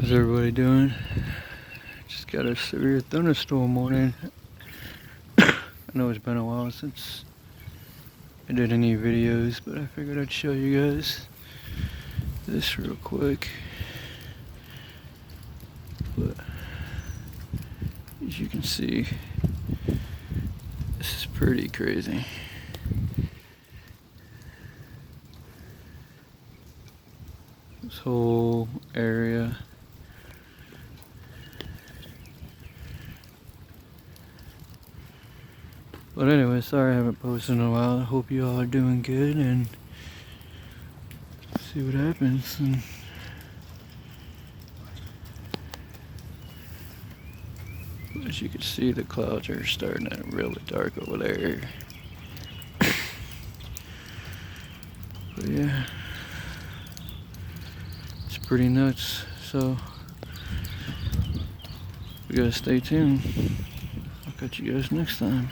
How's everybody doing? Just got a severe thunderstorm morning. I know it's been a while since I did any videos, but I figured I'd show you guys this real quick. But as you can see, this is pretty crazy. This whole area. But anyway, sorry I haven't posted in a while. I hope you all are doing good and see what happens. And as you can see, the clouds are starting to really dark over there. But yeah, it's pretty nuts. So we gotta stay tuned. I'll catch you guys next time.